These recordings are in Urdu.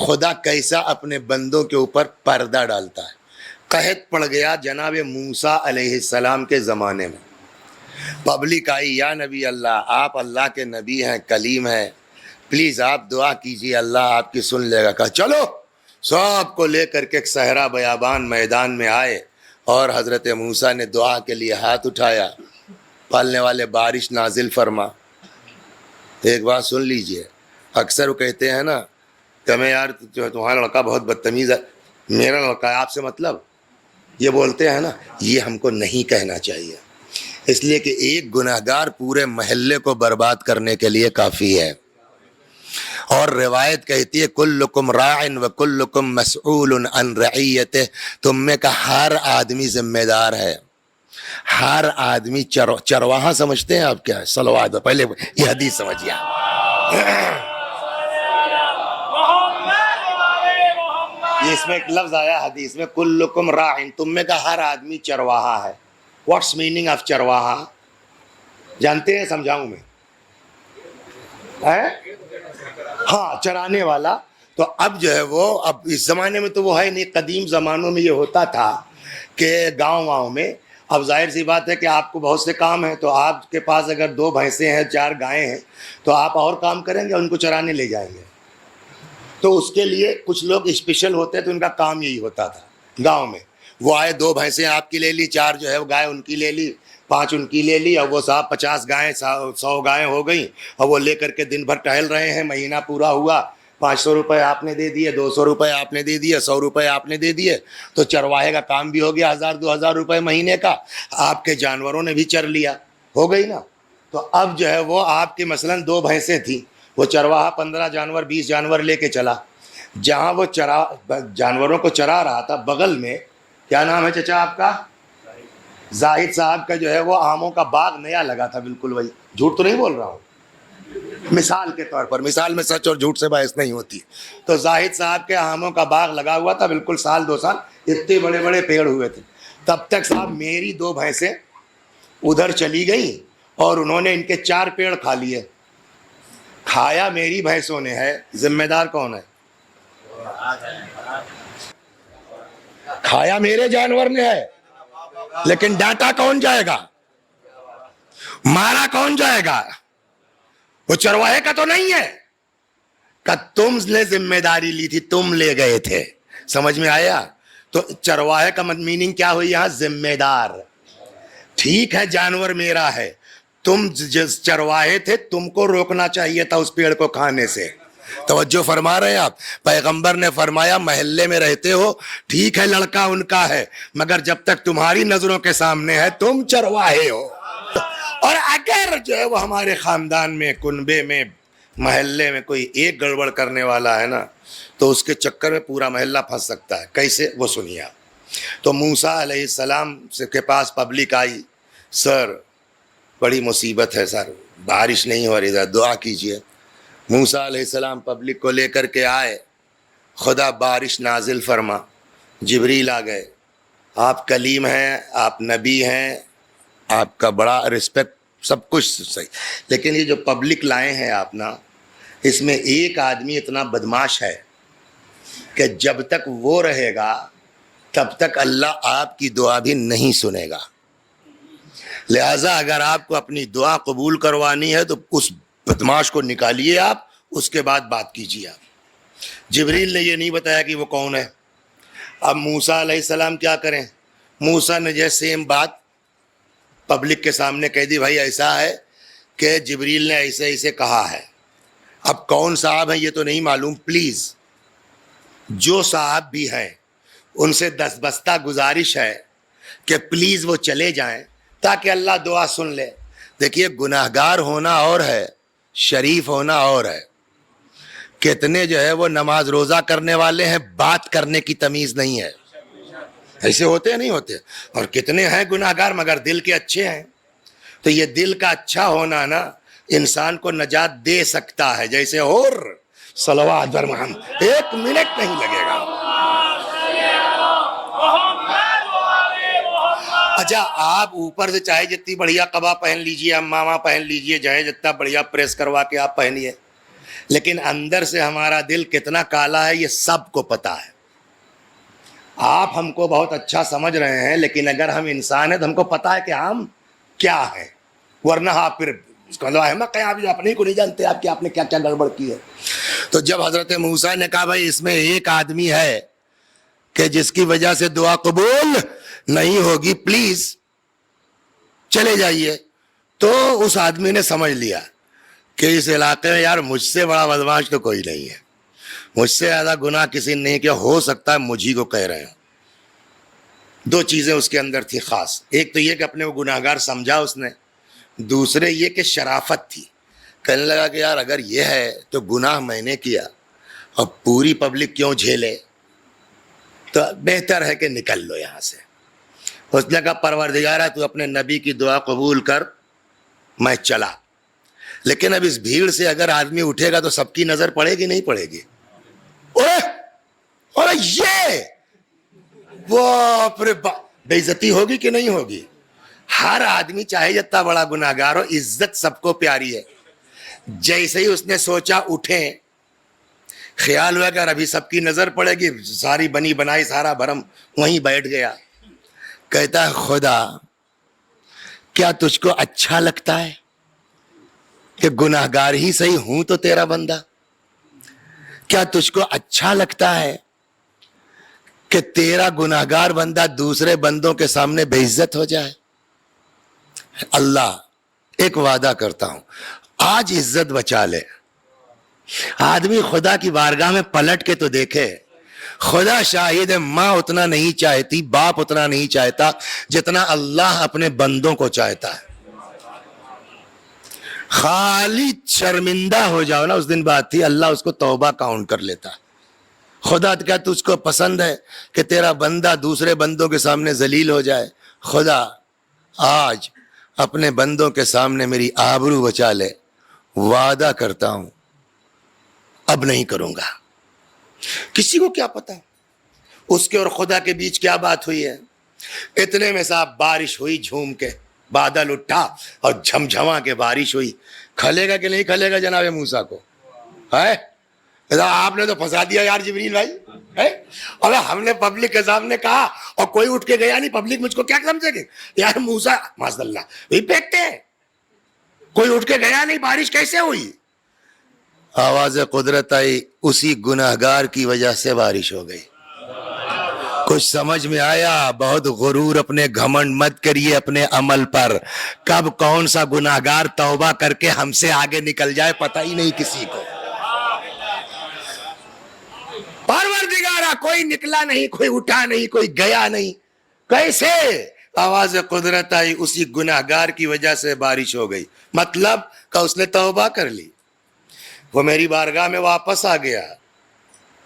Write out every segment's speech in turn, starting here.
خدا کیسا اپنے بندوں کے اوپر پردہ ڈالتا ہے. قحط پڑ گیا جناب موسیٰ علیہ السلام کے زمانے میں. پبلک آئی, یا نبی اللہ, آپ اللہ کے نبی ہیں, کلیم ہیں, پلیز آپ دعا کیجیے, اللہ آپ کی سن لے گا. کہا چلو, سب کو لے کر کے ایک صحرا بیابان میدان میں آئے اور حضرت موسیٰ نے دعا کے لیے ہاتھ اٹھایا. پالنے والے بارش نازل فرما. ایک بات سن لیجئے, اکثر وہ کہتے ہیں نا کہ میں یار تمہارا لڑکا بہت بدتمیز ہے, میرا لڑکا ہے, آپ سے مطلب, یہ بولتے ہیں نا, یہ ہم کو نہیں کہنا چاہیے, اس لیے کہ ایک گناہگار پورے محلے کو برباد کرنے کے لیے کافی ہے. اور روایت کہتی ہے کلکم راعن و کلکم مسئول عن رعیتہ, تم میں کا ہر آدمی ذمہ دار ہے, ہر آدمی چرواہا سمجھتے ہیں آپ کیا؟ صلوات, پہلے یہ حدیث سمجھیے. اس میں ایک لفظ آیا حدیث میں کلکم راعن, تم میں کا ہر آدمی چرواہا ہے. واٹس میننگ آف چرواہا جانتے ہیں؟ سمجھاؤں میں؟ ہاں, چرانے والا. تو اب جو ہے وہ, اب اس زمانے میں تو وہ ہے نہیں, قدیم زمانوں میں یہ ہوتا تھا کہ گاؤں میں, اب ظاہر سی بات ہے کہ آپ کو بہت سے کام ہیں, تو آپ کے پاس اگر 2 بھینسیں ہیں, 4 گائیں ہیں, تو آپ اور کام کریں گے, ان کو چرانے لے جائیں گے. تو اس کے لیے کچھ لوگ اسپیشل ہوتے تو ان کا کام یہی ہوتا تھا گاؤں میں. وہ آئے, 2 بھینسیں آپ کی لے لی, 4 جو ہے وہ گائے ان کی لے لی, 5 ان کی لے لی, اور وہ صاحب 50 گائیں 100 گائیں ہو گئیں, اور وہ لے کر کے دن بھر ٹہل رہے ہیں. مہینہ پورا ہوا, 500 روپے آپ نے دے دیے, 200 روپے آپ نے دے دیے, 100 روپے آپ نے دے دیے, تو چرواہے کا کام بھی ہو گیا, 1000-2000 روپے مہینے کا, آپ کے جانوروں نے بھی چر لیا, ہو گئی نا. تو اب جو ہے وہ آپ کی مثلاً 2 بھینسیں تھیں, وہ چرواہا 15 جانور 20 جانور لے کے چلا. جہاں وہ جانوروں کو چرا رہا تھا, بغل میں, کیا نام ہے چچا آپ کا؟ زاہد صاحب کا جو ہے وہ آموں کا باغ نیا لگا تھا, بالکل وہی, جھوٹ تو نہیں بول رہا ہوں, مثال کے طور پر, مثال میں سچ اور جھوٹ سے بحث نہیں ہوتی. تو زاہد صاحب کے آموں کا باغ لگا ہوا تھا, بالکل 1-2 سال, اتنے بڑے بڑے پیڑ ہوئے تھے. تب تک صاحب میری 2 بھینسیں ادھر چلی گئیں اور انہوں نے ان کے 4 پیڑ کھا لیے. کھایا میری بھینسوں نے ہے, ذمہ دار کون ہے؟ کھایا میرے جانور نے ہے, لیکن ڈانٹا کون جائے گا؟ مارا کون جائے گا؟ وہ چرواہے کا تو نہیں ہے. کہ تم نے ذمہ داری لی تھی, تم لے گئے تھے. سمجھ میں آیا؟ تو چرواہے کا میننگ کیا ہوئی یہاں؟ ذمہ دار. ٹھیک ہے, جانور میرا ہے, تم جس چرواہے تھے, تم کو روکنا چاہیے تھا اس پیڑ کو کھانے سے. توجہ فرما رہے ہیں آپ؟ پیغمبر نے فرمایا محلے میں رہتے ہو, ٹھیک ہے لڑکا ان کا ہے, مگر جب تک تمہاری نظروں کے سامنے ہے تم چرواہے ہو. اور اگر جو ہے وہ ہمارے خاندان میں, کنبے میں, محلے میں کوئی ایک گڑبڑ کرنے والا ہے نا, تو اس کے چکر میں پورا محلہ پھنس سکتا ہے. کیسے؟ وہ سنیے آپ. تو موسیٰ علیہ السلام کے پاس پبلک آئی, سر بڑی مصیبت ہے سر, بارش نہیں ہو رہی, دعا کیجئے. موسیٰ علیہ السلام پبلک کو لے کر کے آئے, خدا بارش نازل فرما. جبریل آ گئے, آپ کلیم ہیں, آپ نبی ہیں, آپ کا بڑا رسپیکٹ, سب کچھ صحیح, لیکن یہ جو پبلک لائے ہیں آپ نا, اس میں ایک آدمی اتنا بدماش ہے کہ جب تک وہ رہے گا تب تک اللہ آپ کی دعا بھی نہیں سنے گا. لہٰذا اگر آپ کو اپنی دعا قبول کروانی ہے تو اس بدماش کو نکالیے آپ, اس کے بعد بات کیجیے آپ. جبریل نے یہ نہیں بتایا کہ وہ کون ہے. اب موسیٰ علیہ السلام کیا کریں؟ موسیٰ نے جو سیم بات پبلک کے سامنے کہہ دی, بھائی ایسا ہے کہ جبریل نے ایسے ایسے کہا ہے. اب کون صاحب ہیں یہ تو نہیں معلوم, پلیز جو صاحب بھی ہیں ان سے دستبستہ گزارش ہے کہ پلیز وہ چلے جائیں تاکہ اللہ دعا سن لے. دیکھیے, گناہگار ہونا اور ہے, شریف ہونا اور ہے. کتنے جو ہے وہ نماز روزہ کرنے والے ہیں, بات کرنے کی تمیز نہیں ہے, ایسے ہوتے ہیں نہیں ہوتے, اور کتنے ہیں گناہگار مگر دل کے اچھے ہیں. تو یہ دل کا اچھا ہونا نا انسان کو نجات دے سکتا ہے. جیسے اور صلوات بر محمد, 1 منٹ نہیں لگے گا. اچھا, آپ اوپر سے چاہے جتنی بڑھیا قبا پہن لیجئے, امامہ پہن لیجئے, چاہے جتنا بڑھیا پریس کروا کے آپ پہنیے, لیکن اندر سے ہمارا دل کتنا کالا ہے یہ سب کو پتا ہے. آپ ہم کو بہت اچھا سمجھ رہے ہیں لیکن اگر ہم انسان ہیں تو ہم کو پتا ہے کہ ہم کیا ہیں, ورنہ آپ پھر اس کا مطلب احمق ہے, آپ اپنے کو نہیں جانتے آپ کہ آپ نے کیا کیا گڑبڑ کی ہے. تو جب حضرت موسیٰ نے کہا بھائی اس میں ایک آدمی ہے کہ جس کی وجہ سے دعا قبول نہیں ہوگی, پلیز چلے جائیے, تو اس آدمی نے سمجھ لیا کہ اس علاقے میں یار مجھ سے بڑا بدماش تو کوئی نہیں ہے, مجھ سے زیادہ گناہ کسی نے نہیں کیا, ہو سکتا ہے مجھی کو کہہ رہے ہوں. دو چیزیں اس کے اندر تھی خاص, ایک تو یہ کہ اپنے کو گناہگار سمجھا اس نے, دوسرے یہ کہ شرافت تھی. کہنے لگا کہ یار اگر یہ ہے تو گناہ میں نے کیا اور پوری پبلک کیوں جھیلے, تو بہتر ہے کہ نکل لو یہاں سے. اس نے کہا پروردگارہ تو اپنے نبی کی دعا قبول کر, میں چلا. لیکن اب اس بھیڑ سے اگر آدمی اٹھے گا تو سب کی نظر پڑے گی نہیں پڑے گی؟ اور یہ بے عزتی ہوگی کہ نہیں ہوگی؟ ہر آدمی چاہے جتنا بڑا گناہگار ہو, عزت سب کو پیاری ہے. جیسے ہی اس نے سوچا اٹھیں, خیال ہوا کہ ابھی سب کی نظر پڑے گی, ساری بنی بنائی سارا بھرم وہیں بیٹھ گیا. کہتا ہے خدا کیا تجھ کو اچھا لگتا ہے کہ گناہگار ہی صحیح ہوں تو تیرا بندہ؟ کیا تجھ کو اچھا لگتا ہے کہ تیرا گناہگار بندہ دوسرے بندوں کے سامنے بے عزت ہو جائے؟ اللہ ایک وعدہ کرتا ہوں, آج عزت بچا لے. آدمی خدا کی بارگاہ میں پلٹ کے تو دیکھے, خدا شاہد ہے ماں اتنا نہیں چاہتی, باپ اتنا نہیں چاہتا جتنا اللہ اپنے بندوں کو چاہتا ہے. خالی شرمندہ ہو جاؤ نا, اس دن بات تھی, اللہ اس کو توبہ کاؤنٹ کر لیتا. خدا کیا تجھ کو پسند ہے کہ تیرا بندہ دوسرے بندوں کے سامنے ذلیل ہو جائے؟ خدا آج اپنے بندوں کے سامنے میری آبرو بچا لے, وعدہ کرتا ہوں اب نہیں کروں گا. کسی کو کیا پتا اس کے اور خدا کے بیچ کیا بات ہوئی ہے. اتنے میں صاحب بارش ہوئی, جھوم کے بادل اٹھا اور جھمجھما کے بارش ہوئی. کھلے گا کہ نہیں کھلے گا جناب موسیٰ کو؟ ہے آپ نے تو پھنسا دیا یار جبریل بھائی. اور ہم نے پبلک کے سامنے کہا اور کوئی اٹھ کے گیا نہیں, پبلک مجھ کو کیا سمجھے گی یار موسیٰ معاذ اللہ وہی پھینکتے ہیں, کوئی اٹھ کے گیا نہیں, بارش کیسے ہوئی؟ آواز قدرت آئی, اسی گناہگار کی وجہ سے بارش ہو گئی. کچھ سمجھ میں آیا؟ بہت غرور اپنے گھمنڈ مت کریے اپنے عمل پر. کب کون سا گناہگار توبہ کر کے ہم سے آگے نکل جائے پتہ ہی نہیں کسی کو. پروردگارہ کوئی نکلا نہیں, کوئی اٹھا نہیں, کوئی گیا نہیں, کیسے؟ آواز قدرت آئی, اسی گناہگار کی وجہ سے بارش ہو گئی. مطلب کہ اس نے توبہ کر لی, وہ میری بارگاہ میں واپس آ گیا,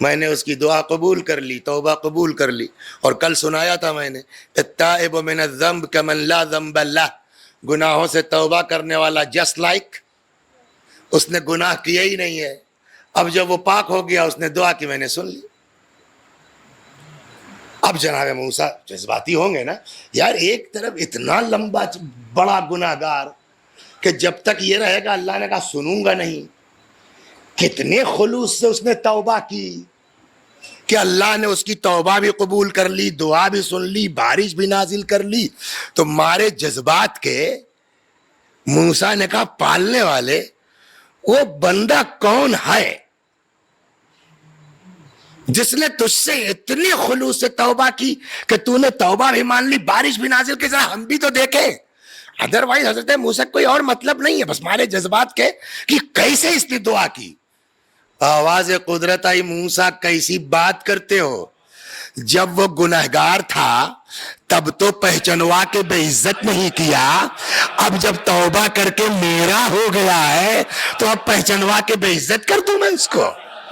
میں نے اس کی دعا قبول کر لی, توبہ قبول کر لی. اور کل سنایا تھا میں نے, التائب من الذنب کمن لا ذنب لہ, گناہوں سے توبہ کرنے والا جسٹ لائک اس نے گناہ کیا ہی نہیں ہے. اب جب وہ پاک ہو گیا, اس نے دعا کی, میں نے سن لی. اب جناب موسیٰ جذباتی ہوں گے نا یار, ایک طرف اتنا لمبا بڑا گناہگار کہ جب تک یہ رہے گا اللہ نے کہا سنوں گا نہیں. کتنے خلوص سے اس نے توبہ کی کہ اللہ نے اس کی توبہ بھی قبول کر لی, دعا بھی سن لی, بارش بھی نازل کر لی. تو مارے جذبات کے موسیٰ نے کہا پالنے والے وہ بندہ کون ہے جس نے تجھ سے اتنی خلوص سے توبہ کی کہ تو نے توبہ بھی مان لی, بارش بھی نازل کی, ذرا ہم بھی تو دیکھیں. ادروائز حضرت موسیٰ کوئی اور مطلب نہیں ہے, بس مارے جذبات کے کہ کیسے اس نے دعا کی. آواز قدرت آئی, موسیٰ کیسی بات کرتے ہو؟ جب وہ گنہگار تھا تب تو پہچنوا کے بے عزت نہیں کیا, اب جب توبہ کر کے میرا ہو گیا ہے تو اب پہچنوا کے بے عزت کر دوں میں اس کو؟